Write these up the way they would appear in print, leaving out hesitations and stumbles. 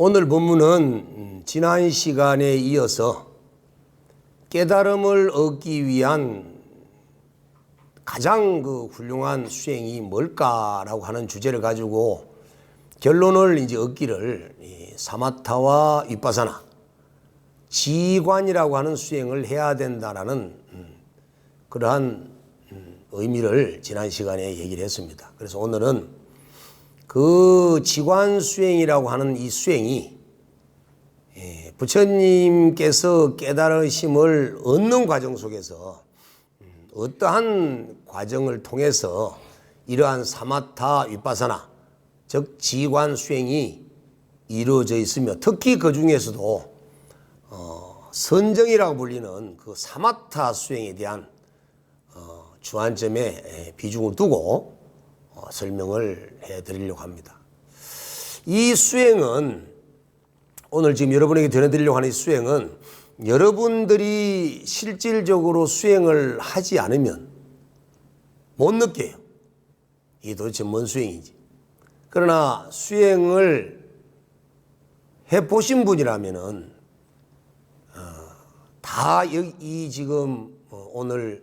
오늘 본문은 지난 시간에 이어서 깨달음을 얻기 위한 가장 훌륭한 수행이 뭘까라고 하는 주제를 가지고 결론을 이제 얻기를 사마타와 윗바사나 지관이라고 하는 수행을 해야 된다라는 그러한 의미를 지난 시간에 얘기를 했습니다. 그래서 오늘은 그 지관 수행이라고 하는 이 수행이 부처님께서 깨달으심을 얻는 과정 속에서 어떠한 과정을 통해서 이러한 사마타 윗바사나 즉 지관 수행이 이루어져 있으며 특히 그 중에서도 선정이라고 불리는 그 사마타 수행에 대한 주안점에 비중을 두고 설명을 해드리려고 합니다. 이 수행은 오늘 지금 여러분에게 전해드리려고 하는 이 수행은 여러분들이 실질적으로 수행을 하지 않으면 못 느껴요. 이게 도대체 뭔 수행이지. 그러나 수행을 해보신 분이라면은 다 이 지금 오늘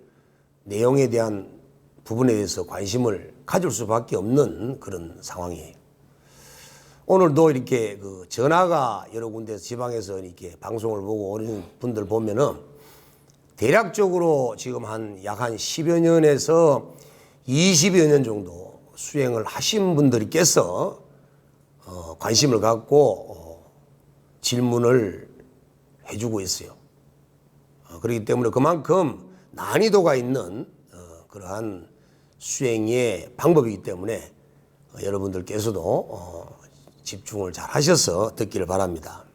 내용에 대한 부분에 대해서 관심을 가질 수밖에 없는 그런 상황이에요. 오늘도 이렇게 전화가 여러 군데서 지방에서 이렇게 방송을 보고 오는 분들 보면은 대략적으로 지금 약 한 10여 년에서 20여 년 정도 수행을 하신 분들께서 관심을 갖고 질문을 해주고 있어요. 그렇기 때문에 그만큼 난이도가 있는 그러한 수행의 방법이기 때문에 여러분들께서도 집중을 잘 하셔서 듣기를 바랍니다.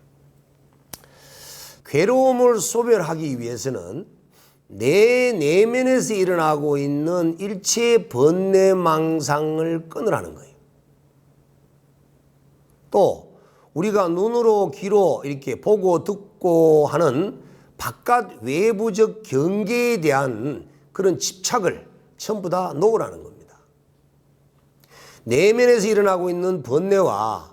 괴로움을 소멸하기 위해서는 내 내면에서 일어나고 있는 일체 번뇌망상을 끊으라는 거예요. 또 우리가 눈으로 귀로 이렇게 보고 듣고 하는 바깥 외부적 경계에 대한 그런 집착을 전부 다 놓으라는 겁니다. 내면에서 일어나고 있는 번뇌와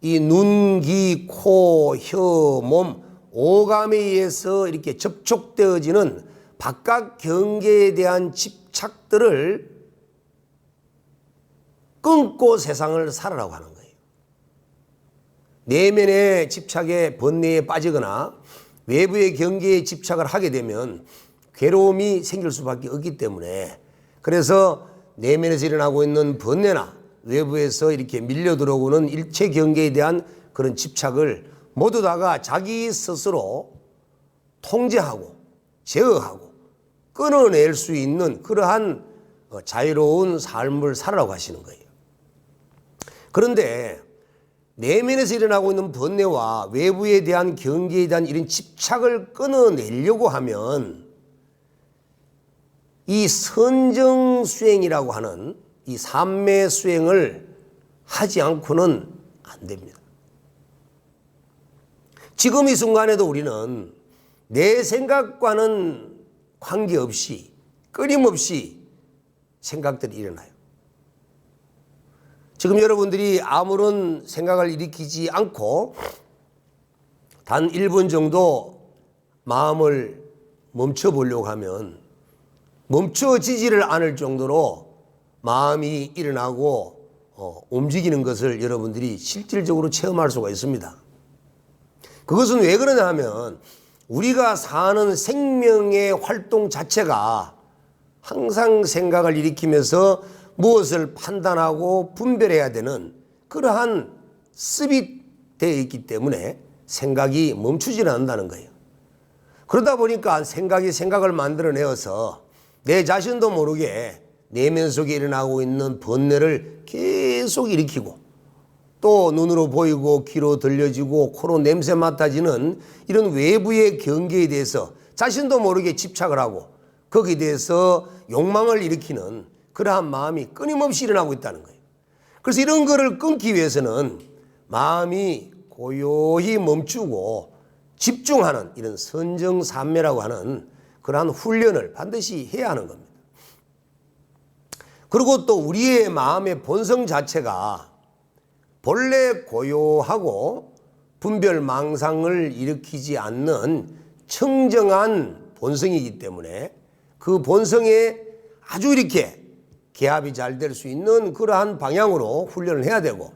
이 눈, 귀, 코, 혀, 몸, 오감에 의해서 이렇게 접촉되어지는 바깥 경계에 대한 집착들을 끊고 세상을 살아라고 하는 거예요. 내면의 집착에 번뇌에 빠지거나 외부의 경계에 집착을 하게 되면 괴로움이 생길 수밖에 없기 때문에 그래서 내면에서 일어나고 있는 번뇌나 외부에서 이렇게 밀려 들어오는 일체 경계에 대한 그런 집착을 모두 다가 자기 스스로 통제하고 제어하고 끊어낼 수 있는 그러한 자유로운 삶을 살아라고 하시는 거예요. 그런데 내면에서 일어나고 있는 번뇌와 외부에 대한 경계에 대한 이런 집착을 끊어내려고 하면 이 선정 수행이라고 하는 이 삼매 수행을 하지 않고는 안 됩니다. 지금 이 순간에도 우리는 내 생각과는 관계없이 끊임없이 생각들이 일어나요. 지금 여러분들이 아무런 생각을 일으키지 않고 단 1분 정도 마음을 멈춰보려고 하면 멈춰지지를 않을 정도로 마음이 일어나고 움직이는 것을 여러분들이 실질적으로 체험할 수가 있습니다. 그것은 왜 그러냐 하면 우리가 사는 생명의 활동 자체가 항상 생각을 일으키면서 무엇을 판단하고 분별해야 되는 그러한 습이 되어 있기 때문에 생각이 멈추지 않는다는 거예요. 그러다 보니까 생각이 생각을 만들어내어서 내 자신도 모르게 내면 속에 일어나고 있는 번뇌를 계속 일으키고 또 눈으로 보이고 귀로 들려지고 코로 냄새 맡아지는 이런 외부의 경계에 대해서 자신도 모르게 집착을 하고 거기에 대해서 욕망을 일으키는 그러한 마음이 끊임없이 일어나고 있다는 거예요. 그래서 이런 거를 끊기 위해서는 마음이 고요히 멈추고 집중하는 이런 선정삼매라고 하는 그러한 훈련을 반드시 해야 하는 겁니다. 그리고 또 우리의 마음의 본성 자체가 본래 고요하고 분별망상을 일으키지 않는 청정한 본성이기 때문에 그 본성에 아주 이렇게 개합이 잘 될 수 있는 그러한 방향으로 훈련을 해야 되고,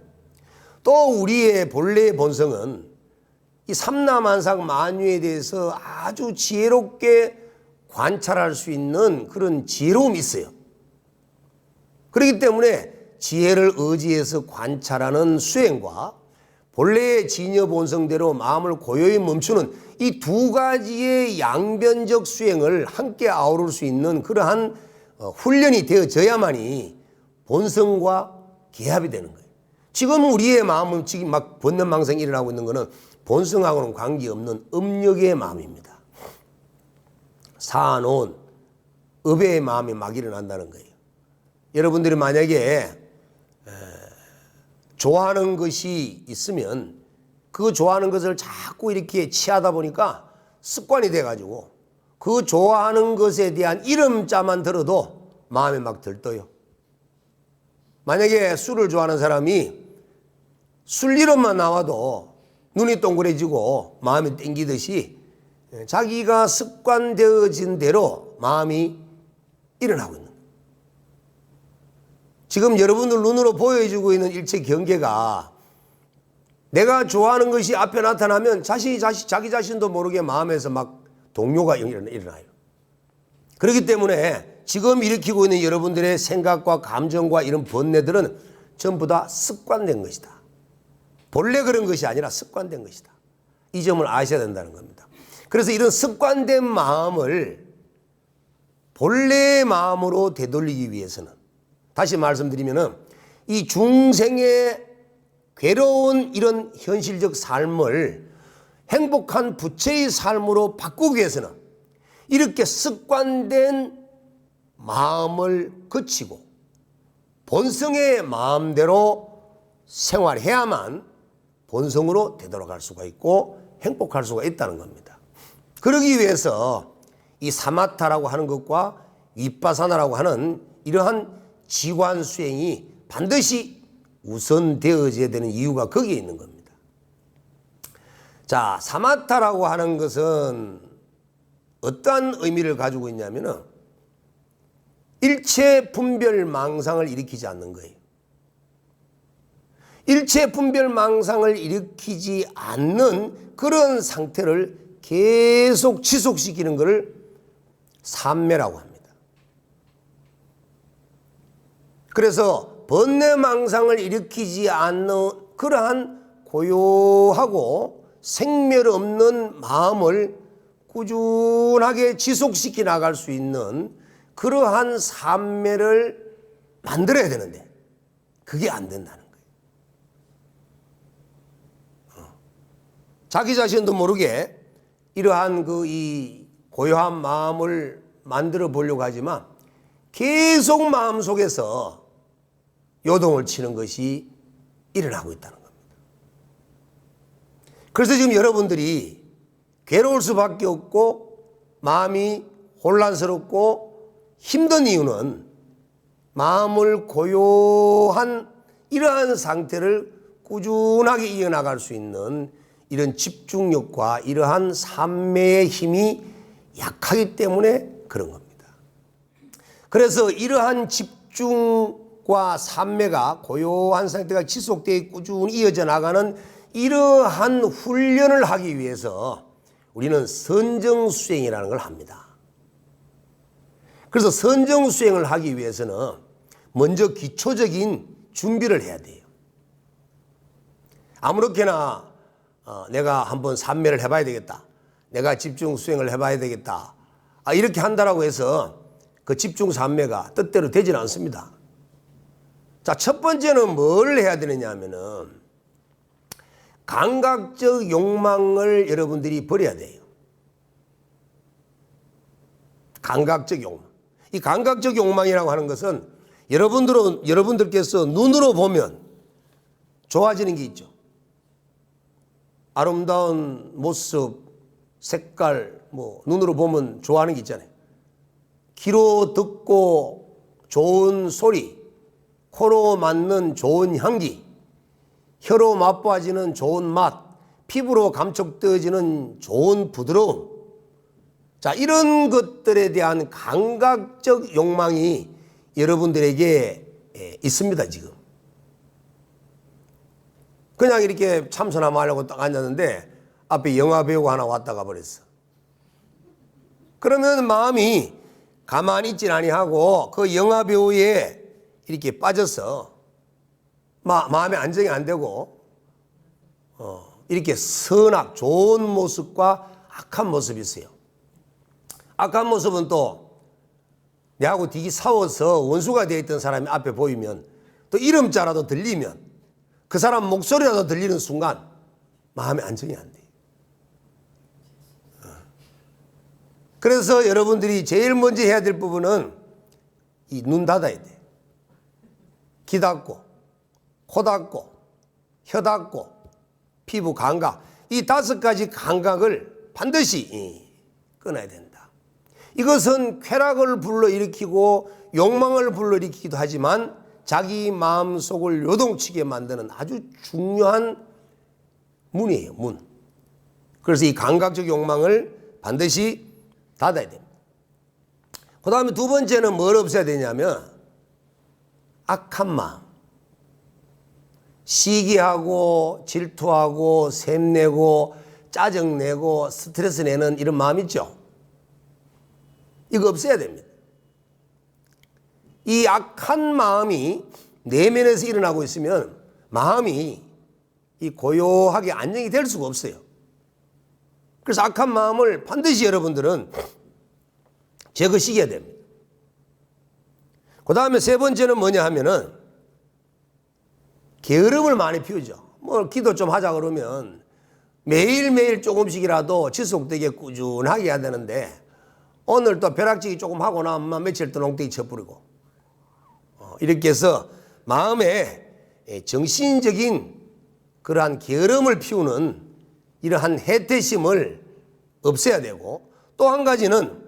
또 우리의 본래의 본성은 이 삼라만상 만유에 대해서 아주 지혜롭게 관찰할 수 있는 그런 지혜로움이 있어요. 그렇기 때문에 지혜를 의지해서 관찰하는 수행과 본래의 진여 본성대로 마음을 고요히 멈추는 이 두 가지의 양변적 수행을 함께 아우를 수 있는 그러한 훈련이 되어져야만이 본성과 개합이 되는 거예요. 지금 우리의 마음은 지금 막 번뇌망상이 일어나고 있는 것은 본성하고는 관계없는 음력의 마음입니다. 사놓은 업의 마음이 막 일어난다는 거예요. 여러분들이 만약에 좋아하는 것이 있으면 그 좋아하는 것을 자꾸 이렇게 취하다 보니까 습관이 돼가지고 그 좋아하는 것에 대한 이름자만 들어도 마음에 막 들떠요. 만약에 술을 좋아하는 사람이 술 이름만 나와도 눈이 동그래지고 마음이 땡기듯이 자기가 습관되어진 대로 마음이 일어나고 있는 거예요. 지금 여러분들 눈으로 보여지고 있는 일체 경계가 내가 좋아하는 것이 앞에 나타나면 자기 자신도 모르게 마음에서 막 동요가 일어나요. 그렇기 때문에 지금 일으키고 있는 여러분들의 생각과 감정과 이런 번뇌들은 전부 다 습관된 것이다. 본래 그런 것이 아니라 습관된 것이다. 이 점을 아셔야 된다는 겁니다. 그래서 이런 습관된 마음을 본래의 마음으로 되돌리기 위해서는, 다시 말씀드리면은 이 중생의 괴로운 이런 현실적 삶을 행복한 부처의 삶으로 바꾸기 위해서는 이렇게 습관된 마음을 거치고 본성의 마음대로 생활해야만 본성으로 되돌아갈 수가 있고 행복할 수가 있다는 겁니다. 그러기 위해서 이 사마타라고 하는 것과 윗바사나라고 하는 이러한 지관 수행이 반드시 우선되어져야 되는 이유가 거기에 있는 겁니다. 자, 사마타라고 하는 것은 어떠한 의미를 가지고 있냐면은 일체 분별 망상을 일으키지 않는 거예요. 일체 분별 망상을 일으키지 않는 그런 상태를 계속 지속시키는 것을 삼매라고 합니다. 그래서 번뇌망상을 일으키지 않는 그러한 고요하고 생멸 없는 마음을 꾸준하게 지속시켜 나갈 수 있는 그러한 삼매를 만들어야 되는데 그게 안 된다는 거예요. 자기 자신도 모르게 이러한 이 고요한 마음을 만들어 보려고 하지만 계속 마음속에서 요동을 치는 것이 일어나고 있다는 겁니다. 그래서 지금 여러분들이 괴로울 수밖에 없고 마음이 혼란스럽고 힘든 이유는 마음을 고요한 이러한 상태를 꾸준하게 이어나갈 수 있는 이런 집중력과 이러한 삼매의 힘이 약하기 때문에 그런 겁니다. 그래서 이러한 집중과 삼매가 고요한 상태가 지속되어 꾸준히 이어져 나가는 이러한 훈련을 하기 위해서 우리는 선정수행이라는 걸 합니다. 그래서 선정수행을 하기 위해서는 먼저 기초적인 준비를 해야 돼요. 아무렇게나 내가 한번 삼매를 해봐야 되겠다, 내가 집중수행을 해봐야 되겠다, 이렇게 한다라고 해서 그 집중삼매가 뜻대로 되지는 않습니다. 자, 첫 번째는 뭘 해야 되느냐 하면은 감각적 욕망을 여러분들이 버려야 돼요. 감각적 욕망. 이 감각적 욕망이라고 하는 것은 여러분들께서 눈으로 보면 좋아지는 게 있죠. 아름다운 모습, 색깔, 눈으로 보면 좋아하는 게 있잖아요. 귀로 듣고 좋은 소리, 코로 맡는 좋은 향기, 혀로 맛보아지는 좋은 맛, 피부로 감촉되어지는 좋은 부드러움. 자, 이런 것들에 대한 감각적 욕망이 여러분들에게 있습니다, 지금. 그냥 이렇게 참선하면 하려고 딱 앉았는데 앞에 영화 배우가 하나 왔다가 버렸어. 그러면 마음이 가만히 있질 아니하고 그 영화 배우에 이렇게 빠져서 마음의 안정이 안 되고 이렇게 선악, 좋은 모습과 악한 모습이 있어요. 악한 모습은 또 내하고 되게 싸워서 원수가 되어 있던 사람이 앞에 보이면 또 이름자라도 들리면 그 사람 목소리라도 들리는 순간 마음의 안정이 안 돼요. 그래서 여러분들이 제일 먼저 해야 될 부분은 이 눈 닫아야 돼. 귀 닫고, 코 닫고, 혀 닫고, 피부 감각. 이 5가지 감각을 반드시 끊어야 된다. 이것은 쾌락을 불러일으키고 욕망을 불러일으키기도 하지만 자기 마음속을 요동치게 만드는 아주 중요한 문이에요, 문. 그래서 이 감각적 욕망을 반드시 닫아야 됩니다. 그 다음에 두 번째는 뭘 없애야 되냐면 악한 마음. 시기하고 질투하고 샘내고 짜증내고 스트레스 내는 이런 마음 있죠. 이거 없애야 됩니다. 이 악한 마음이 내면에서 일어나고 있으면 마음이 이 고요하게 안정이 될 수가 없어요. 그래서 악한 마음을 반드시 여러분들은 제거시켜야 됩니다. 그 다음에 세 번째는 뭐냐 하면은 게으름을 많이 피우죠. 뭐 기도 좀 하자 그러면 매일매일 조금씩이라도 지속되게 꾸준하게 해야 되는데 오늘 또 벼락치기 조금 하고 나면 며칠 또 농땡이 쳐버리고 이렇게 해서 마음에 정신적인 그러한 게으름을 피우는 이러한 해태심을 없애야 되고 또 한 가지는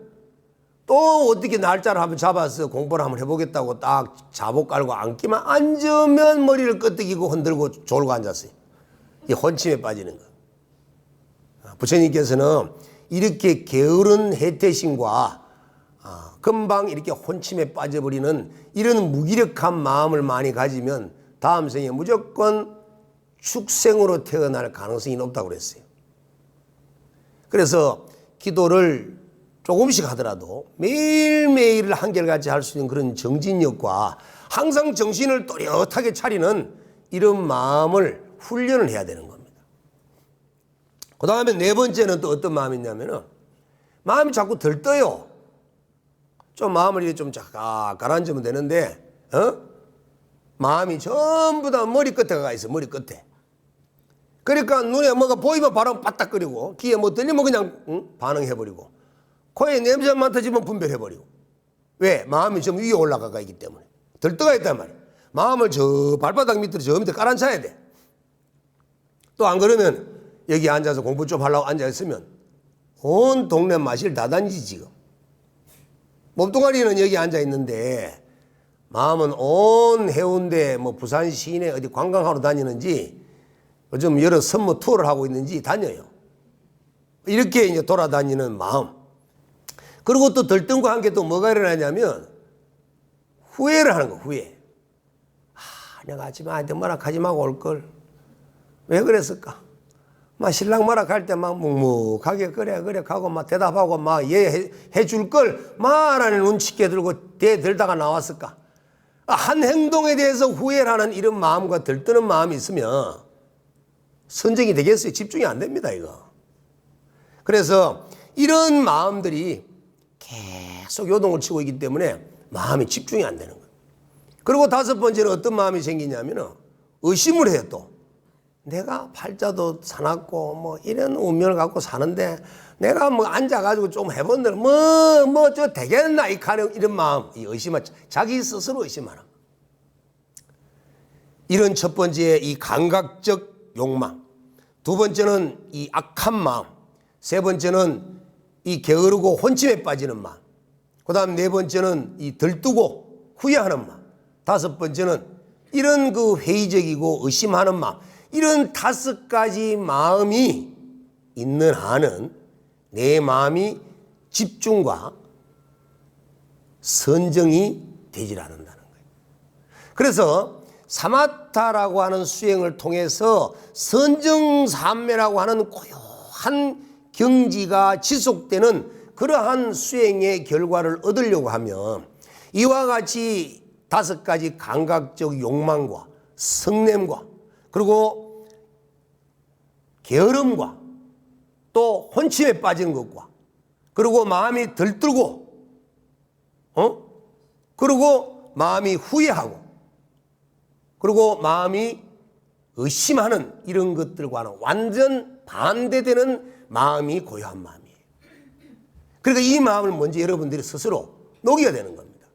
또 어떻게 날짜를 한번 잡아서 공부를 한번 해보겠다고 딱 자복 깔고 앉기만 앉으면 머리를 끄덕이고 흔들고 졸고 앉았어요. 이 혼침에 빠지는 거. 부처님께서는 이렇게 게으른 해태심과 금방 이렇게 혼침에 빠져버리는 이런 무기력한 마음을 많이 가지면 다음 생에 무조건 축생으로 태어날 가능성이 높다고 그랬어요. 그래서 기도를 조금씩 하더라도 매일매일 한결같이 할 수 있는 그런 정진력과 항상 정신을 또렷하게 차리는 이런 마음을 훈련을 해야 되는 겁니다. 그 다음에 네 번째는 또 어떤 마음이 있냐면은 마음이 자꾸 들떠요. 좀 마음을 이렇게 좀 가라앉으면 되는데 마음이 전부 다 머리 끝에 가 있어. 머리 끝에. 그러니까 눈에 뭐가 보이면 바로 빠딱거리고 귀에 뭐 들리면 그냥 반응해버리고 코에 냄새 맡아지면 분별해버리고. 왜? 마음이 좀 위에 올라가 있기 때문에. 들떠가 있단 말이야. 마음을 저 발바닥 밑으로 저 밑에 깔아앉혀야 돼. 또 안 그러면 여기 앉아서 공부 좀 하려고 앉아있으면 온 동네 마실 다 다니지 지금. 몸뚱아리는 여기 앉아있는데 마음은 온 해운대 뭐 부산 시내 어디 관광하러 다니는지 요즘 여러 선모 투어를 하고 있는지 다녀요. 이렇게 이제 돌아다니는 마음. 그리고 또 들뜬과 함께 또 뭐가 일어나냐면 후회를 하는 거, 후회. 내가 아침에 아한테 뭐라 하지 말고 올걸. 왜 그랬을까? 막 신랑 뭐라 할 때 막 묵묵하게 그래 하고 막 대답하고 막 해줄 걸 말하는 눈치게 들고 대들다가 나왔을까? 한 행동에 대해서 후회를 하는 이런 마음과 들뜨는 마음이 있으면 선정이 되겠어요? 집중이 안 됩니다, 이거. 그래서 이런 마음들이 계속 요동을 치고 있기 때문에 마음이 집중이 안 되는 거예요. 그리고 다섯 번째는 어떤 마음이 생기냐면 의심을 해요, 또. 내가 팔자도 사납고 뭐 이런 운명을 갖고 사는데 내가 뭐 앉아가지고 좀 해본들 뭐 저 되겠나 이런 마음, 이 의심을 자기 스스로 의심하는 거. 이런 첫 번째 이 감각적 욕망, 두 번째는 이 악한 마음, 세 번째는 이 게으르고 혼침에 빠지는 마음, 그 다음 네 번째는 이 들뜨고 후회하는 마음, 다섯 번째는 이런 그 회의적이고 의심하는 마음. 이런 5가지 마음이 있는 한은 내 마음이 집중과 선정이 되질 않는다는 거예요. 그래서 사마타라고 하는 수행을 통해서 선정산매라고 하는 고요한 경지가 지속되는 그러한 수행의 결과를 얻으려고 하면 이와 같이 5가지 감각적 욕망과 성냄과 그리고 게으름과 또 혼침에 빠지는 것과 그리고 마음이 들뜨고 그리고 마음이 후회하고 그리고 마음이 의심하는 이런 것들과는 완전 반대되는 마음이 고요한 마음이에요. 그러니까 이 마음을 먼저 여러분들이 스스로 녹여야 되는 겁니다.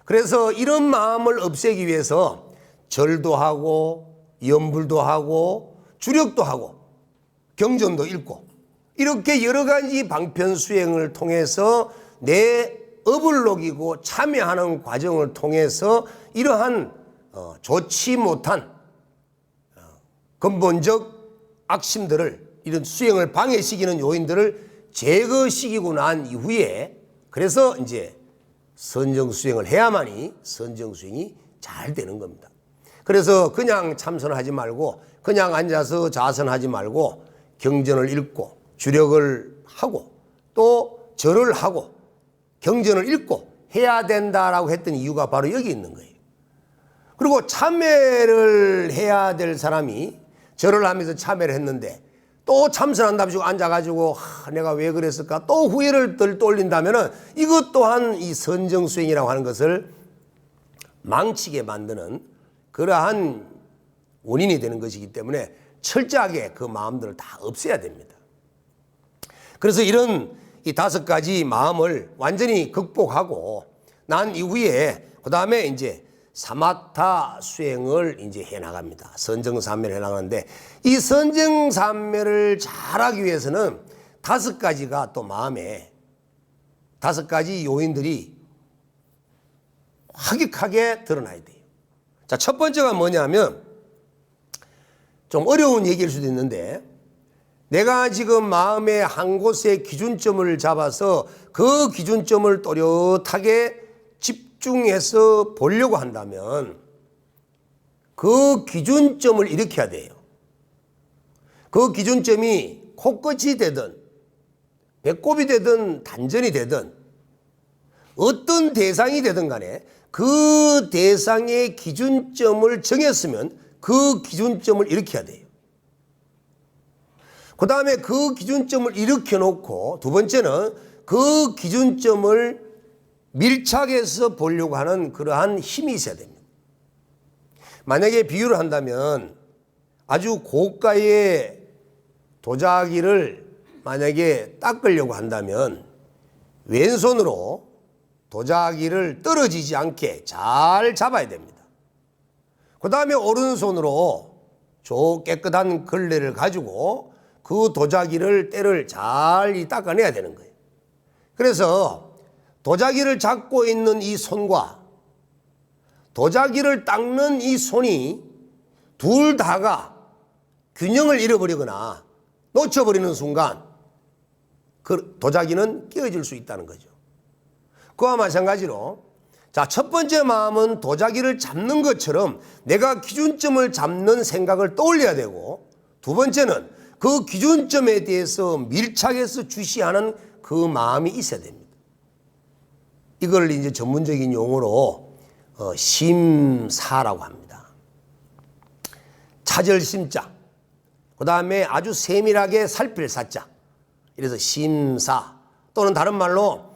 그래서 이런 마음을 없애기 위해서 절도 하고 염불도 하고 주력도 하고 경전도 읽고 이렇게 여러 가지 방편 수행을 통해서 내 업을 녹이고 참여하는 과정을 통해서 이러한 좋지 못한 근본적 악심들을 이런 수행을 방해시키는 요인들을 제거시키고 난 이후에 그래서 이제 선정수행을 해야만이 선정수행이 잘 되는 겁니다. 그래서 그냥 참선하지 말고 그냥 앉아서 자선하지 말고 경전을 읽고 주력을 하고 또 절을 하고 경전을 읽고 해야 된다라고 했던 이유가 바로 여기 있는 거예요. 그리고 참회를 해야 될 사람이 절을 하면서 참회를 했는데 또 참선한다고 앉아가지고 내가 왜 그랬을까 또 후회를 떠올린다면 이것 또한 이 선정수행이라고 하는 것을 망치게 만드는 그러한 원인이 되는 것이기 때문에 철저하게 그 마음들을 다 없애야 됩니다. 그래서 이런 이 5가지 마음을 완전히 극복하고 난 이후에 그 다음에 이제 사마타 수행을 이제 해 나갑니다. 선정산매를 해 나가는데 이 선정산매를 잘하기 위해서는 5가지가 또 마음에 5가지 요인들이 확익하게 드러나야 돼요. 자, 첫 번째가 뭐냐면 좀 어려운 얘기일 수도 있는데 내가 지금 마음의 한 곳에 기준점을 잡아서 그 기준점을 또렷하게 집중해서 보려고 한다면 그 기준점을 일으켜야 돼요. 그 기준점이 코끝이 되든 배꼽이 되든 단전이 되든 어떤 대상이 되든 간에 그 대상의 기준점을 정했으면 그 기준점을 일으켜야 돼요. 그 다음에 그 기준점을 일으켜 놓고 두 번째는 그 기준점을 밀착해서 보려고 하는 그러한 힘이 있어야 됩니다. 만약에 비유를 한다면 아주 고가의 도자기를 만약에 닦으려고 한다면 왼손으로 도자기를 떨어지지 않게 잘 잡아야 됩니다. 그 다음에 오른손으로 저 깨끗한 걸레를 가지고 그 도자기를 때를 잘 닦아내야 되는 거예요. 그래서 도자기를 잡고 있는 이 손과 도자기를 닦는 이 손이 둘 다가 균형을 잃어버리거나 놓쳐버리는 순간 그 도자기는 깨어질 수 있다는 거죠. 그와 마찬가지로 자, 첫 번째 마음은 도자기를 잡는 것처럼 내가 기준점을 잡는 생각을 떠올려야 되고 두 번째는 그 기준점에 대해서 밀착해서 주시하는 그 마음이 있어야 됩니다. 이걸 이제 전문적인 용어로 심사라고 합니다. 찾을 심자, 그 다음에 아주 세밀하게 살필 사자, 이래서 심사 또는 다른 말로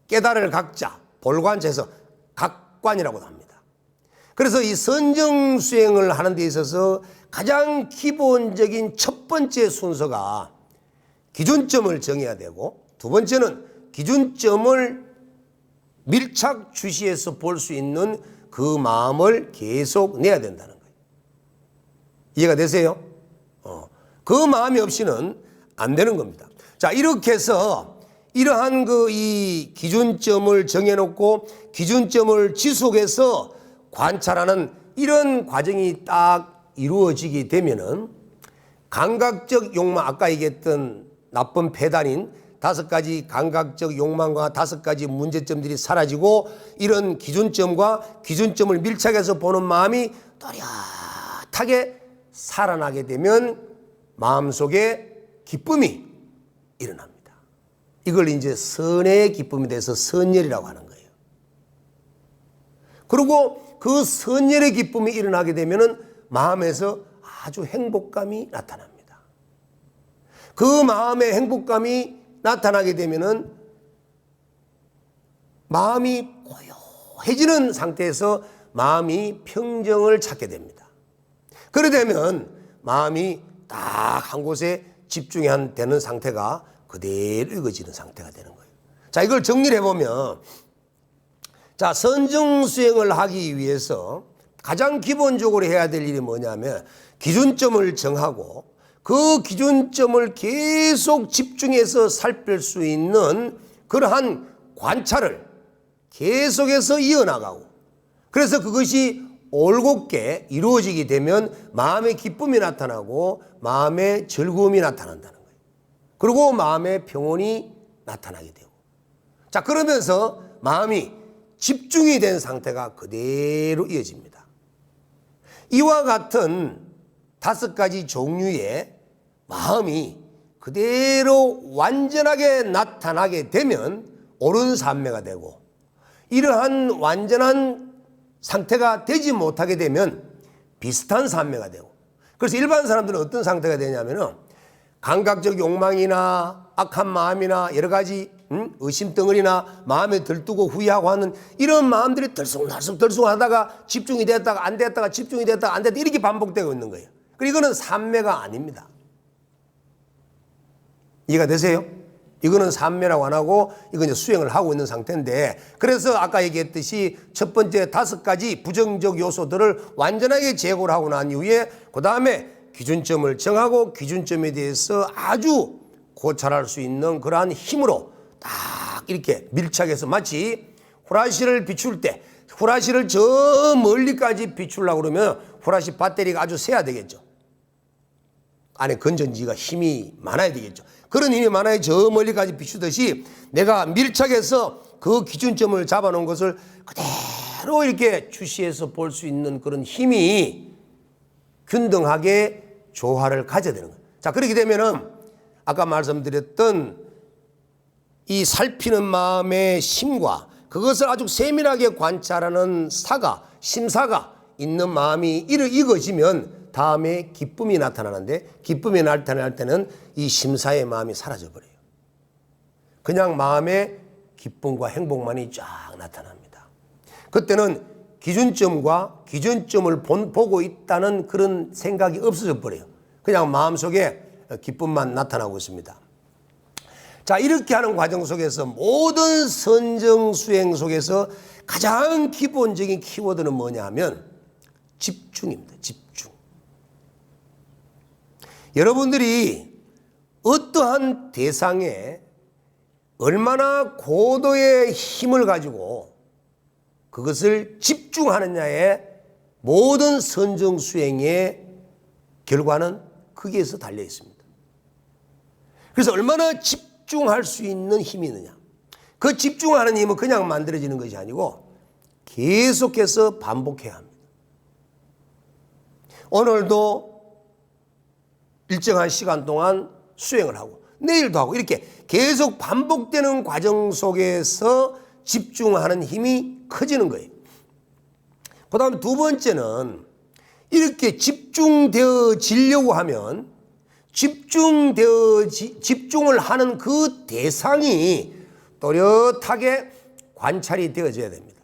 깨달을 각자, 볼관자에서 각관이라고도 합니다. 그래서 이 선정수행을 하는 데 있어서 가장 기본적인 첫 번째 순서가 기준점을 정해야 되고 두 번째는 기준점을 밀착 주시해서 볼 수 있는 그 마음을 계속 내야 된다는 거예요. 이해가 되세요? 그 마음이 없이는 안 되는 겁니다. 자, 이렇게 해서 이러한 이 기준점을 정해놓고 기준점을 지속해서 관찰하는 이런 과정이 딱 이루어지게 되면은 감각적 욕망, 아까 얘기했던 나쁜 폐단인 5가지 감각적 욕망과 5가지 문제점들이 사라지고 이런 기준점과 기준점을 밀착해서 보는 마음이 또렷하게 살아나게 되면 마음속에 기쁨이 일어납니다. 이걸 이제 선의 기쁨에 대해서 선열이라고 하는 거예요. 그리고 그 선열의 기쁨이 일어나게 되면은 마음에서 아주 행복감이 나타납니다. 그 마음의 행복감이 나타나게 되면은 마음이 고요해지는 상태에서 마음이 평정을 찾게 됩니다. 그러게 되면 마음이 딱 한 곳에 집중이 되는 상태가 그대로 익어지는 상태가 되는 거예요. 자, 이걸 정리를 해보면, 자, 선정수행을 하기 위해서 가장 기본적으로 해야 될 일이 뭐냐면 기준점을 정하고 그 기준점을 계속 집중해서 살필 수 있는 그러한 관찰을 계속해서 이어나가고, 그래서 그것이 올곧게 이루어지게 되면 마음의 기쁨이 나타나고 마음의 즐거움이 나타난다는 거예요. 그리고 마음의 평온이 나타나게 되고, 자, 그러면서 마음이 집중이 된 상태가 그대로 이어집니다. 이와 같은 5가지 종류의 마음이 그대로 완전하게 나타나게 되면 옳은 삼매가 되고, 이러한 완전한 상태가 되지 못하게 되면 비슷한 삼매가 되고, 그래서 일반 사람들은 어떤 상태가 되냐면은 감각적 욕망이나 악한 마음이나 여러 가지 의심덩어리나 마음에 들뜨고 후회하고 하는 이런 마음들이 들쑥날쑥 하다가 집중이 됐다가 안 됐다가 집중이 됐다가 안 됐다가 이렇게 반복되고 있는 거예요. 그리고 이거는 삼매가 아닙니다. 이해가 되세요? 이거는 삼매라고 안 하고 이건 이제 수행을 하고 있는 상태인데, 그래서 아까 얘기했듯이 첫 번째 5가지 부정적 요소들을 완전하게 제거를 하고 난 이후에 그 다음에 기준점을 정하고 기준점에 대해서 아주 고찰할 수 있는 그러한 힘으로 딱 이렇게 밀착해서 마치 후라시를 비출 때 후라시를 저 멀리까지 비추려고 그러면 후라시 배터리가 아주 세야 되겠죠. 안에 건전지가 힘이 많아야 되겠죠. 그런 힘이 많아야 저 멀리까지 비추듯이 내가 밀착해서 그 기준점을 잡아놓은 것을 그대로 이렇게 주시해서 볼 수 있는 그런 힘이 균등하게 조화를 가져야 되는 거예요. 자, 그렇게 되면은 아까 말씀드렸던 이 살피는 마음의 심과 그것을 아주 세밀하게 관찰하는 사가, 심사가 있는 마음이 익어지면 다음에 기쁨이 나타나는데, 기쁨이 나타날 때는 이 심사의 마음이 사라져버려요. 그냥 마음에 기쁨과 행복만이 쫙 나타납니다. 그때는 기준점과 기준점을 보고 있다는 그런 생각이 없어져 버려요. 그냥 마음속에 기쁨만 나타나고 있습니다. 자, 이렇게 하는 과정 속에서 모든 선정 수행 속에서 가장 기본적인 키워드는 뭐냐 하면 집중입니다. 집중. 여러분들이 어떠한 대상에 얼마나 고도의 힘을 가지고 그것을 집중하느냐에 모든 선정 수행의 결과는 거기에서 달려 있습니다. 그래서 얼마나 집중할 수 있는 힘이 있느냐. 그 집중하는 힘은 그냥 만들어지는 것이 아니고 계속해서 반복해야 합니다. 오늘도 일정한 시간 동안 수행을 하고 내일도 하고 이렇게 계속 반복되는 과정 속에서 집중하는 힘이 커지는 거예요. 그 다음에 두 번째는 이렇게 집중되어지려고 하면 집중을 하는 그 대상이 또렷하게 관찰이 되어져야 됩니다.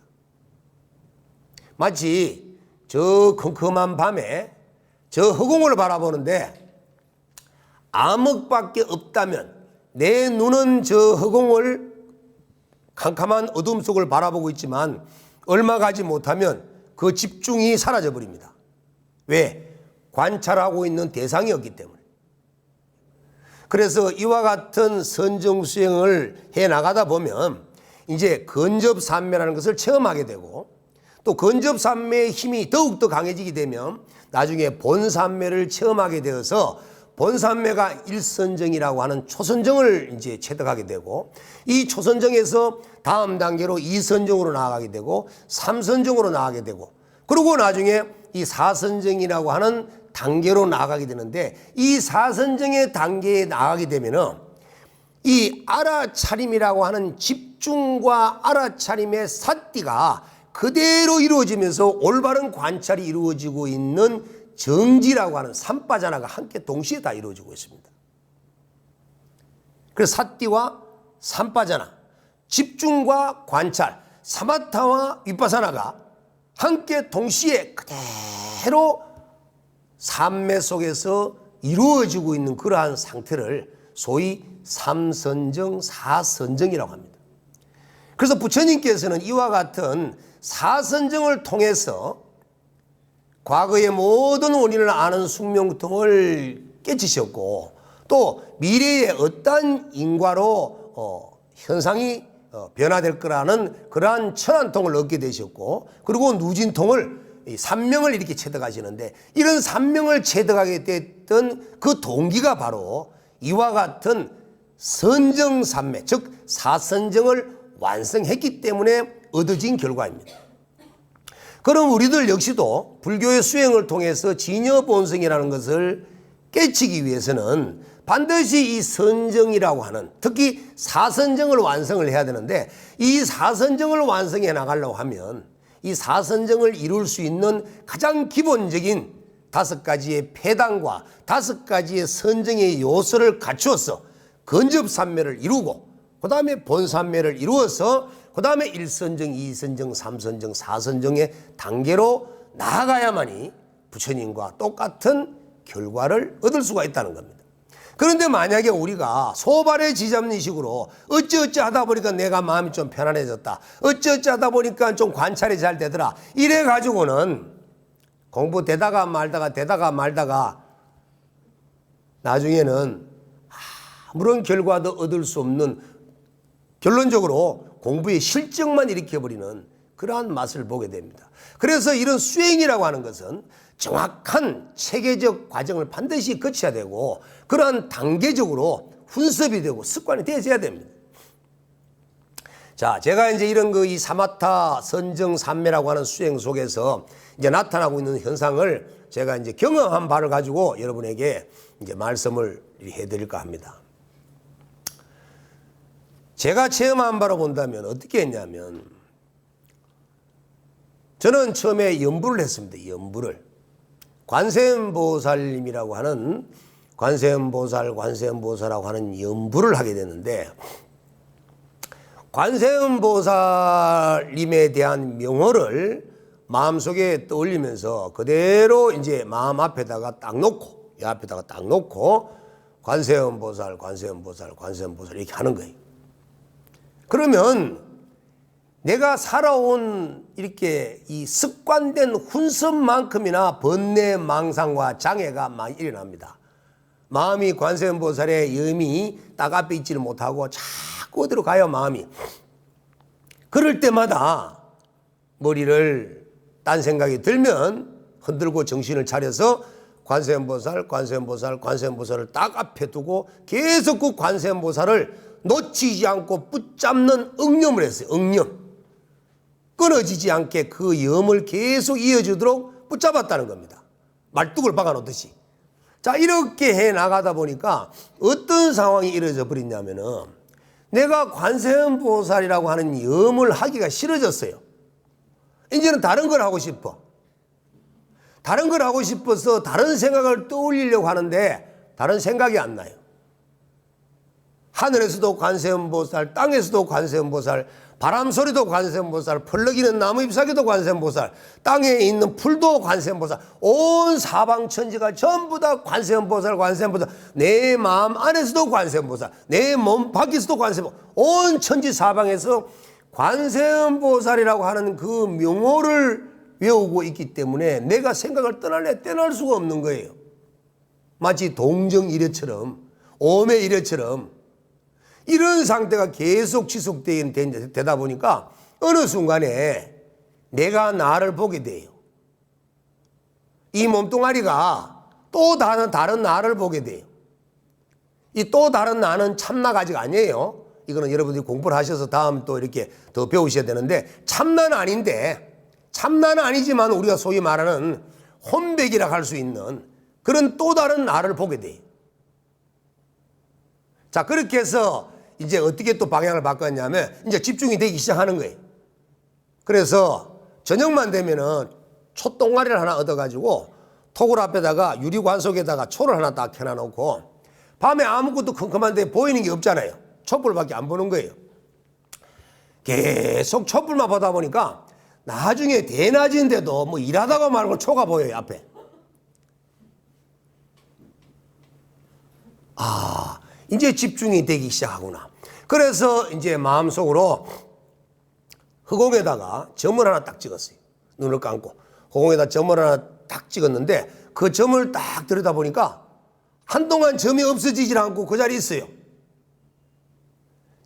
마치 저 컴컴한 밤에 저 허공을 바라보는데 암흑밖에 없다면 내 눈은 저 허공을 캄캄한 어둠 속을 바라보고 있지만 얼마 가지 못하면 그 집중이 사라져 버립니다. 왜? 관찰하고 있는 대상이 없기 때문에. 그래서 이와 같은 선정수행을 해 나가다 보면 이제 근접삼매라는 것을 체험하게 되고, 또 근접산매의 힘이 더욱더 강해지게 되면 나중에 본산매를 체험하게 되어서 본산매가 일선정이라고 하는 초선정을 이제 체득하게 되고, 이 초선정에서 다음 단계로 이선정으로 나아가게 되고, 삼선정으로 나아가게 되고, 그리고 나중에 이 사선정이라고 하는 단계로 나아가게 되는데, 이 사선정의 단계에 나아가게 되면은 이 알아차림이라고 하는 집중과 알아차림의 삿띠가 그대로 이루어지면서 올바른 관찰이 이루어지고 있는 정지라고 하는 삼바자나가 함께 동시에 다 이루어지고 있습니다. 그래서 삿띠와 삼바자나, 집중과 관찰, 사마타와 윗바사나가 함께 동시에 그대로 삼매 속에서 이루어지고 있는 그러한 상태를 소위 삼선정, 사선정이라고 합니다. 그래서 부처님께서는 이와 같은 사선정을 통해서 과거의 모든 원인을 아는 숙명통을 깨치셨고, 또 미래에 어떠한 인과로 현상이 변화될 거라는 그러한 천안통을 얻게 되셨고, 그리고 누진통을 삼명을 이렇게 체득하시는데, 이런 삼명을 체득하게 됐던 그 동기가 바로 이와 같은 선정삼매, 즉 사선정을 완성했기 때문에 얻어진 결과입니다. 그럼 우리들 역시도 불교의 수행을 통해서 진여본성이라는 것을 깨치기 위해서는 반드시 이 선정이라고 하는, 특히 사선정을 완성을 해야 되는데, 이 사선정을 완성해 나가려고 하면 이 사선정을 이룰 수 있는 가장 기본적인 5가지의 폐단과 5가지의 선정의 요소를 갖추어서 근접산매를 이루고, 그 다음에 본산매를 이루어서 그 다음에 1선정, 2선정, 3선정, 4선정의 단계로 나아가야만이 부처님과 똑같은 결과를 얻을 수가 있다는 겁니다. 그런데 만약에 우리가 소발의 지잡리식으로 어찌어찌 하다 보니까 내가 마음이 좀 편안해졌다, 어찌어찌 하다 보니까 좀 관찰이 잘 되더라, 이래 가지고는 공부되다가 말다가 나중에는 아무런 결과도 얻을 수 없는, 결론적으로 공부의 실적만 일으켜버리는 그러한 맛을 보게 됩니다. 그래서 이런 수행이라고 하는 것은 정확한 체계적 과정을 반드시 거쳐야 되고, 그러한 단계적으로 훈습이 되고 습관이 되어야 됩니다. 자, 제가 이제 이런 이 사마타 선정 삼매라고 하는 수행 속에서 이제 나타나고 있는 현상을 제가 이제 경험한 바를 가지고 여러분에게 이제 말씀을 해드릴까 합니다. 제가 체험한 바로 본다면 어떻게 했냐면, 저는 처음에 연부를 했습니다. 연부를. 관세음보살님이라고 하는, 관세음보살하고 하는 연부를 하게 됐는데, 관세음보살님에 대한 명호를 마음속에 떠올리면서 그대로 이제 마음 앞에다가 딱 놓고, 이 앞에다가 딱 놓고 관세음보살 이렇게 하는 거예요. 그러면 내가 살아온 이렇게 이 습관된 훈습만큼이나 번뇌, 망상과 장애가 많이 일어납니다. 마음이 관세음보살의 염이 딱 앞에 있지를 못하고 자꾸 어디로 가요, 마음이. 그럴 때마다 머리를 딴 생각이 들면 흔들고 정신을 차려서 관세음보살을 딱 앞에 두고 계속 그 관세음보살을 놓치지 않고 붙잡는 응념을 했어요. 응념. 끊어지지 않게 그 염을 계속 이어주도록 붙잡았다는 겁니다. 말뚝을 박아놓듯이. 자, 이렇게 해 나가다 보니까 어떤 상황이 이루어져 버렸냐면은, 내가 관세음보살이라고 하는 염을 하기가 싫어졌어요. 이제는 다른 걸 하고 싶어. 다른 걸 하고 싶어서 다른 생각을 떠올리려고 하는데 다른 생각이 안 나요. 하늘에서도 관세음보살, 땅에서도 관세음보살, 바람소리도 관세음보살, 펄럭이는 나무 잎사귀도 관세음보살, 땅에 있는 풀도 관세음보살, 온 사방천지가 전부 다 관세음보살. 내 마음 안에서도 관세음보살, 내 몸 밖에서도 관세음보살, 온 천지 사방에서 관세음보살이라고 하는 그 명호를 외우고 있기 때문에 내가 생각을 떠날 수가 없는 거예요. 마치 동정이래처럼, 오매이래처럼 이런 상태가 계속 지속되다 보니까 어느 순간에 내가 나를 보게 돼요. 이 몸뚱아리가 또 다른 나를 보게 돼요. 이 또 다른 나는 참나가 아직 아니에요. 이거는 여러분들이 공부를 하셔서 다음 또 이렇게 더 배우셔야 되는데, 참나는 아닌데, 참나는 아니지만 우리가 소위 말하는 혼백이라 할 수 있는 그런 또 다른 나를 보게 돼요. 자, 그렇게 해서 이제 어떻게 또 방향을 바꿨냐면 이제 집중이 되기 시작하는 거예요. 그래서 저녁만 되면은 촛동아리를 하나 얻어가지고 토굴 앞에다가 유리관 속에다가 초를 하나 딱 켜놔놓고, 밤에 아무것도 컴컴한데 보이는 게 없잖아요. 촛불밖에 안 보는 거예요. 계속 촛불만 보다 보니까 나중에 대낮인데도 뭐 일하다가 말고 초가 보여요, 앞에. 아, 이제 집중이 되기 시작하구나. 그래서 이제 마음속으로 허공에다가 점을 하나 딱 찍었어요. 눈을 감고 허공에다 점을 하나 딱 찍었는데, 그 점을 딱 들여다보니까 한동안 점이 없어지질 않고 그 자리에 있어요.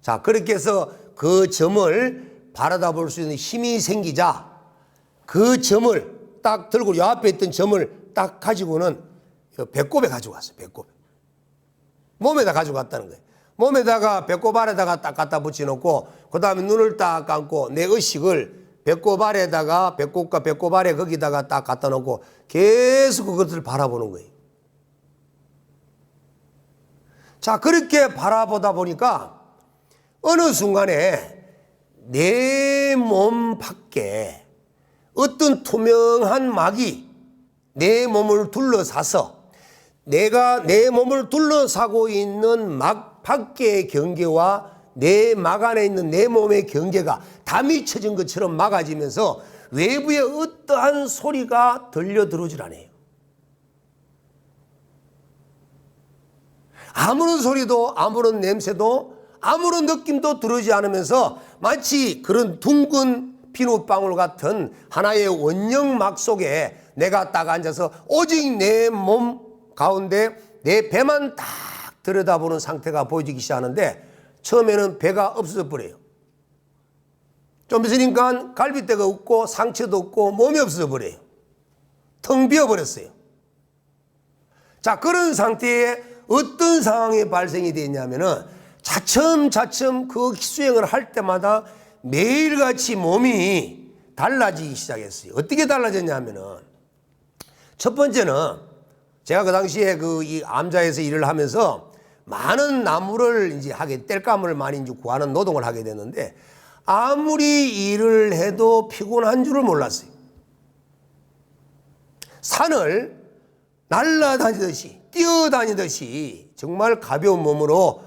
자, 그렇게 해서 그 점을 바라다 볼 수 있는 힘이 생기자 그 점을 딱 들고 요 앞에 있던 점을 딱 가지고는 배꼽에 가지고 왔어요. 배꼽에. 몸에다 가지고 갔다는 거예요. 몸에다가 배꼽 아래다가 딱 갖다 붙여놓고 그 다음에 눈을 딱 감고 내 의식을 배꼽 아래다가 배꼽과 배꼽 아래 거기다가 딱 갖다 놓고 계속 그것을 바라보는 거예요. 자, 그렇게 바라보다 보니까 어느 순간에 내 몸 밖에 어떤 투명한 막이 내 몸을 둘러싸서 내가 내 몸을 둘러싸고 있는 막 밖의 경계와 내 막 안에 있는 내 몸의 경계가 담이 쳐진 것처럼 막아지면서 외부의 어떠한 소리가 들려 들어오질 않아요. 아무런 소리도 아무런 냄새도 아무런 느낌도 들어오지 않으면서 마치 그런 둥근 비눗방울 같은 하나의 원형막 속에 내가 딱 앉아서 오직 내 몸 가운데 내 배만 딱 들여다보는 상태가 보여지기 시작하는데, 처음에는 배가 없어져 버려요. 좀 있으니까 갈비뼈가 없고 상처도 없고 몸이 없어져 버려요. 텅 비어 버렸어요. 자, 그런 상태에 어떤 상황이 발생이 되냐면은 차츰차츰 그 수행을 할 때마다 매일같이 몸이 달라지기 시작했어요. 어떻게 달라졌냐면은, 첫 번째는 제가 그 당시에 이 암자에서 일을 하면서 많은 나무를 이제 땔감을 많이 이제 구하는 노동을 하게 됐는데, 아무리 일을 해도 피곤한 줄을 몰랐어요. 산을 날아다니듯이 뛰어다니듯이 정말 가벼운 몸으로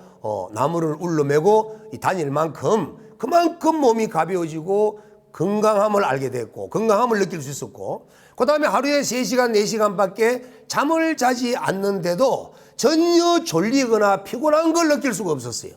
나무를 울러매고 다닐 만큼 그만큼 몸이 가벼워지고 건강함을 알게 됐고 건강함을 느낄 수 있었고, 그 다음에 하루에 3시간 4시간밖에 잠을 자지 않는데도 전혀 졸리거나 피곤한 걸 느낄 수가 없었어요.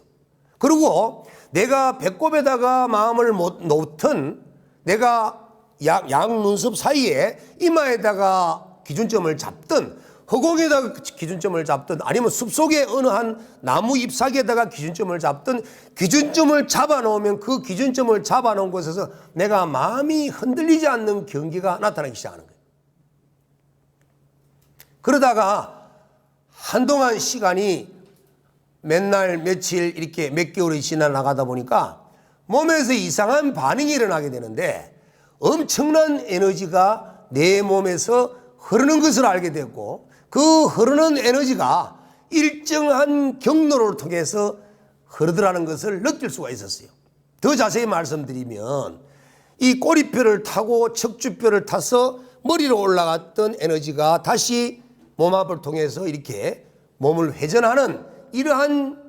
그리고 내가 배꼽에다가 마음을 놓든 내가 양눈썹 사이에 이마에다가 기준점을 잡든 허공에다가 기준점을 잡든 아니면 숲속의 어느 한 나무 잎사귀에다가 기준점을 잡든 기준점을 잡아놓으면 그 기준점을 잡아놓은 곳에서 내가 마음이 흔들리지 않는 경기가 나타나기 시작하는 거예요. 그러다가 한동안 시간이 맨날 며칠 이렇게 몇 개월이 지나가다 보니까 몸에서 이상한 반응이 일어나게 되는데, 엄청난 에너지가 내 몸에서 흐르는 것을 알게 됐고, 그 흐르는 에너지가 일정한 경로를 통해서 흐르더라는 것을 느낄 수가 있었어요. 더 자세히 말씀드리면 이 꼬리뼈를 타고 척추뼈를 타서 머리로 올라갔던 에너지가 다시 몸 앞을 통해서 이렇게 몸을 회전하는 이러한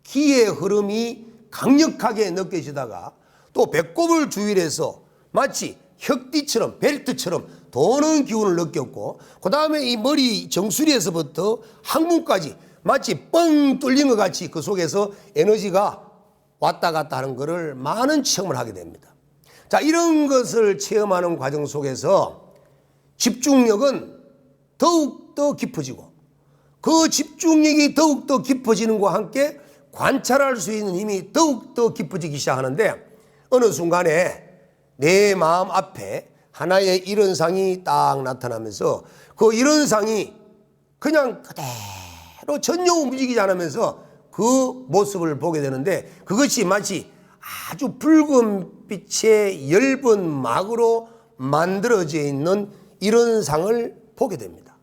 기의 흐름이 강력하게 느껴지다가 또 배꼽을 주위해서 마치 혁띠처럼 벨트처럼 도는 기운을 느꼈고, 그 다음에 이 머리 정수리에서부터 항문까지 마치 뻥 뚫린 것 같이 그 속에서 에너지가 왔다 갔다 하는 것을 많은 체험을 하게 됩니다. 자, 이런 것을 체험하는 과정 속에서 집중력은 더욱더 깊어지고, 그 집중력이 더욱더 깊어지는 것과 함께 관찰할 수 있는 힘이 더욱더 깊어지기 시작하는데, 어느 순간에 내 마음 앞에 하나의 일원상이 딱 나타나면서 그 일원상이 그냥 그대로 전혀 움직이지 않으면서 그 모습을 보게 되는데, 그것이 마치 아주 붉은 빛의 엷은 막으로 만들어져 있는 일원상을 보게 됩니다.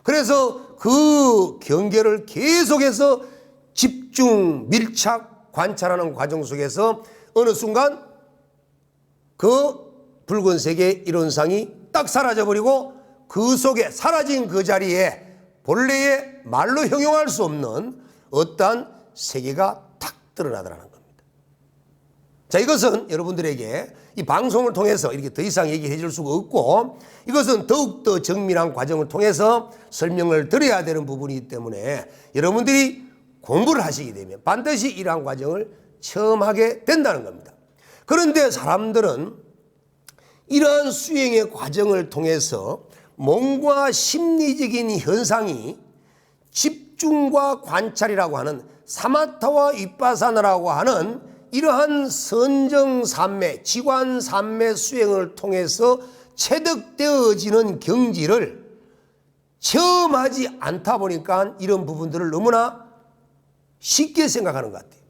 그래서 그 경계를 계속해서 집중, 밀착, 관찰하는 과정 속에서 어느 순간 그 붉은색의 일원상이 딱 사라져버리고 그 속에 사라진 그 자리에 본래의 말로 형용할 수 없는 어떠한 세계가 탁 드러나더라는 겁니다. 자, 이것은 여러분들에게 이 방송을 통해서 이렇게 더 이상 얘기해 줄 수가 없고, 이것은 더욱더 정밀한 과정을 통해서 설명을 드려야 되는 부분이기 때문에 여러분들이 공부를 하시게 되면 반드시 이러한 과정을 체험하게 된다는 겁니다. 그런데 사람들은 이러한 수행의 과정을 통해서 몸과 심리적인 현상이 집중과 관찰이라고 하는 사마타와 윗바사나라고 하는 이러한 선정산매, 지관산매 수행을 통해서 체득되어지는 경지를 체험하지 않다 보니까 이런 부분들을 너무나 쉽게 생각하는 것 같아요.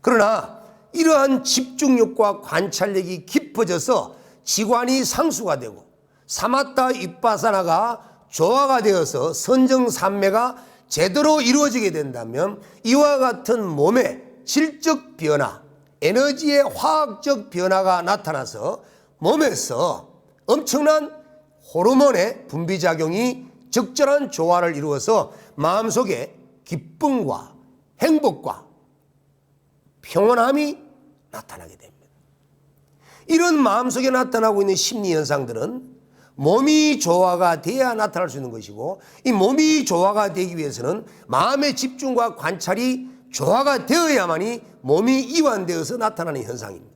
그러나 이러한 집중력과 관찰력이 깊어져서 지관이 상수가 되고 사마타 윗바사나가 조화가 되어서 선정산매가 제대로 이루어지게 된다면 이와 같은 몸의 질적 변화, 에너지의 화학적 변화가 나타나서 몸에서 엄청난 호르몬의 분비작용이 적절한 조화를 이루어서 마음속에 기쁨과 행복과 평온함이 나타나게 됩니다. 이런 마음속에 나타나고 있는 심리현상들은 몸이 조화가 돼야 나타날 수 있는 것이고, 이 몸이 조화가 되기 위해서는 마음의 집중과 관찰이 조화가 되어야만이 몸이 이완되어서 나타나는 현상입니다.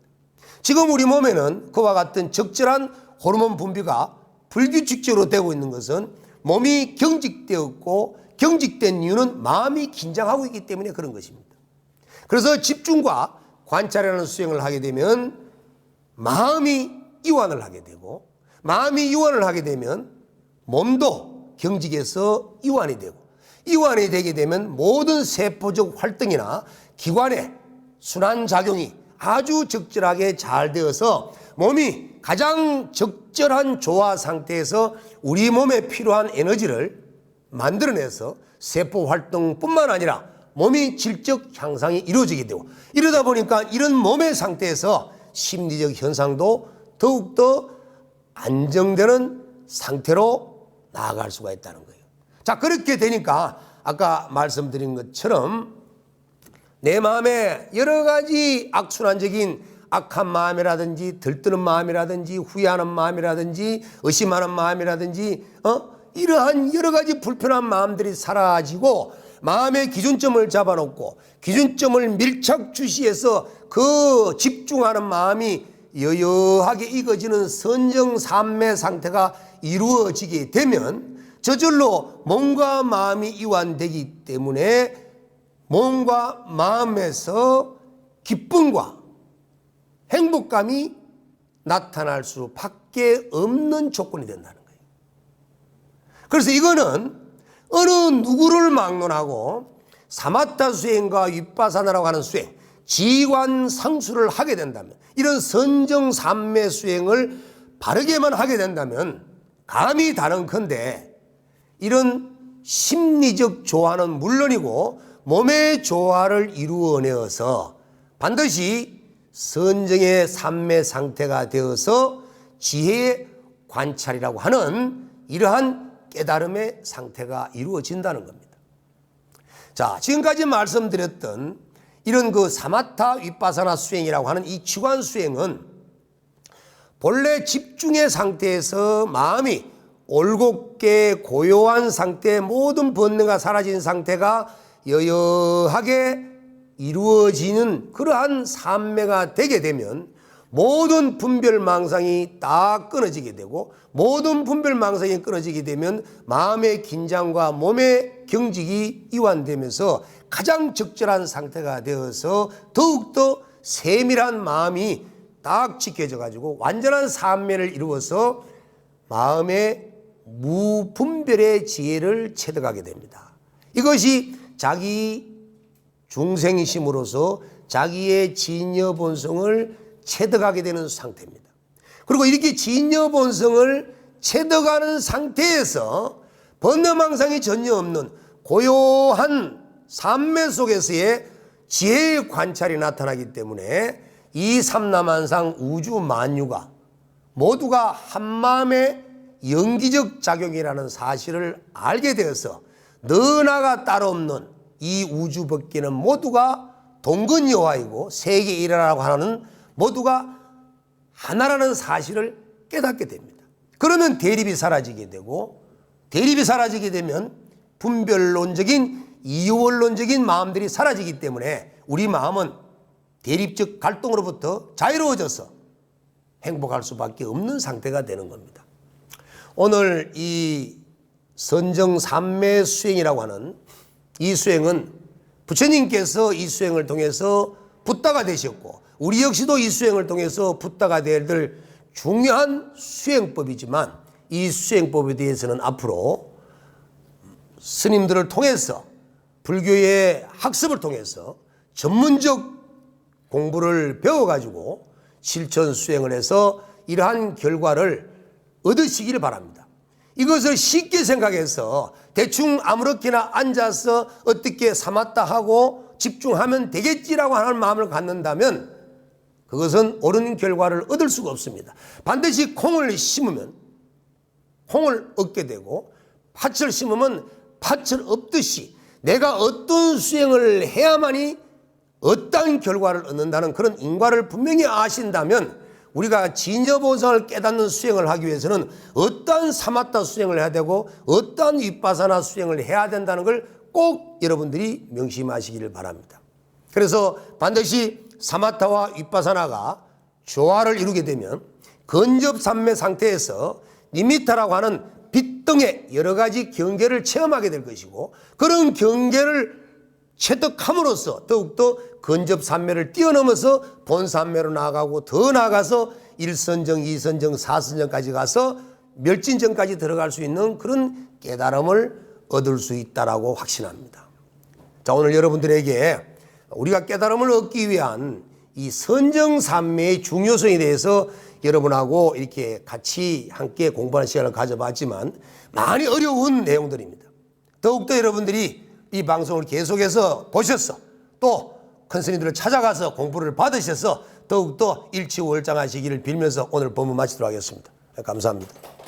지금 우리 몸에는 그와 같은 적절한 호르몬 분비가 불규칙적으로 되고 있는 것은 몸이 경직되었고, 경직된 이유는 마음이 긴장하고 있기 때문에 그런 것입니다. 그래서 집중과 관찰이라는 수행을 하게 되면 마음이 이완을 하게 되고, 마음이 이완을 하게 되면 몸도 경직해서 이완이 되고, 이완이 되게 되면 모든 세포적 활동이나 기관의 순환작용이 아주 적절하게 잘 되어서 몸이 가장 적절한 조화 상태에서 우리 몸에 필요한 에너지를 만들어내서 세포 활동뿐만 아니라 몸이 질적 향상이 이루어지게 되고, 이러다 보니까 이런 몸의 상태에서 심리적 현상도 더욱더 안정되는 상태로 나아갈 수가 있다는 거예요. 자, 그렇게 되니까 아까 말씀드린 것처럼 내 마음에 여러 가지 악순환적인 악한 마음이라든지 들뜨는 마음이라든지 후회하는 마음이라든지 의심하는 마음이라든지 이러한 여러 가지 불편한 마음들이 사라지고, 마음의 기준점을 잡아놓고 기준점을 밀착 주시해서 그 집중하는 마음이 여여하게 익어지는 선정산매 상태가 이루어지게 되면 저절로 몸과 마음이 이완되기 때문에 몸과 마음에서 기쁨과 행복감이 나타날 수밖에 없는 조건이 된다는 거예요. 그래서 이거는 어느 누구를 막론하고 사마타 수행과 윗바사나라고 하는 수행, 지관상수를 하게 된다면, 이런 선정산매 수행을 바르게만 하게 된다면 감히 다른컨대 이런 심리적 조화는 물론이고 몸의 조화를 이루어내어서 반드시 선정의 산매 상태가 되어서 지혜의 관찰이라고 하는 이러한 깨달음의 상태가 이루어진다는 겁니다. 자, 지금까지 말씀드렸던 이런 그 사마타 윗바사나 수행이라고 하는 이 지관 수행은 본래 집중의 상태에서 마음이 올곧게 고요한 상태, 모든 번뇌가 사라진 상태가 여여하게 이루어지는 그러한 산매가 되게 되면 모든 분별망상이 다 끊어지게 되고, 모든 분별망상이 끊어지게 되면 마음의 긴장과 몸의 경직이 이완되면서 가장 적절한 상태가 되어서 더욱더 세밀한 마음이 딱 지켜져 가지고 완전한 삼매를 이루어서 마음의 무분별의 지혜를 체득하게 됩니다. 이것이 자기 중생심으로서 자기의 진여 본성을 체득하게 되는 상태입니다. 그리고 이렇게 진여 본성을 체득하는 상태에서 번뇌망상이 전혀 없는 고요한 삼매 속에서의 지혜의 관찰이 나타나기 때문에 이 삼라만상 우주 만유가 모두가 한마음의 연기적 작용이라는 사실을 알게 되어서 너나가 따로 없는 이 우주 밖에는 모두가 동근여화이고 세계 일화라고 하는 모두가 하나라는 사실을 깨닫게 됩니다. 그러면 대립이 사라지게 되고, 대립이 사라지게 되면 분별론적인 이원론적인 마음들이 사라지기 때문에 우리 마음은 대립적 갈등으로부터 자유로워져서 행복할 수밖에 없는 상태가 되는 겁니다. 오늘 이 선정삼매 수행이라고 하는 이 수행은 부처님께서 이 수행을 통해서 붓다가 되셨고 우리 역시도 이 수행을 통해서 붓다가 될 중요한 수행법이지만 이 수행법에 대해서는 앞으로 스님들을 통해서 불교의 학습을 통해서 전문적 공부를 배워가지고 실천 수행을 해서 이러한 결과를 얻으시기를 바랍니다. 이것을 쉽게 생각해서 대충 아무렇게나 앉아서 어떻게 삼았다 하고 집중하면 되겠지라고 하는 마음을 갖는다면 그것은 옳은 결과를 얻을 수가 없습니다. 반드시 콩을 심으면 콩을 얻게 되고 팥을 심으면 팥을 얻듯이 내가 어떤 수행을 해야만이 어떠한 결과를 얻는다는 그런 인과를 분명히 아신다면 우리가 진여보상을 깨닫는 수행을 하기 위해서는 어떠한 사마타 수행을 해야 되고 어떠한 윗바사나 수행을 해야 된다는 걸 꼭 여러분들이 명심하시기를 바랍니다. 그래서 반드시 사마타와 윗바사나가 조화를 이루게 되면 근접삼매 상태에서 니미타라고 하는 빛 등의 여러 가지 경계를 체험하게 될 것이고 그런 경계를 체득함으로써 더욱더 근접삼매를 뛰어넘어서 본삼매로 나아가고 더 나아가서 1선정, 2선정, 4선정까지 가서 멸진정까지 들어갈 수 있는 그런 깨달음을 얻을 수 있다라고 확신합니다. 자, 오늘 여러분들에게 우리가 깨달음을 얻기 위한 이 선정삼매의 중요성에 대해서 여러분하고 이렇게 같이 함께 공부하는 시간을 가져봤지만 많이 어려운 내용들입니다. 더욱더 여러분들이 이 방송을 계속해서 보셔서 또 큰 스님들을 찾아가서 공부를 받으셔서 더욱더 일치월장하시기를 빌면서 오늘 법문 마치도록 하겠습니다. 감사합니다.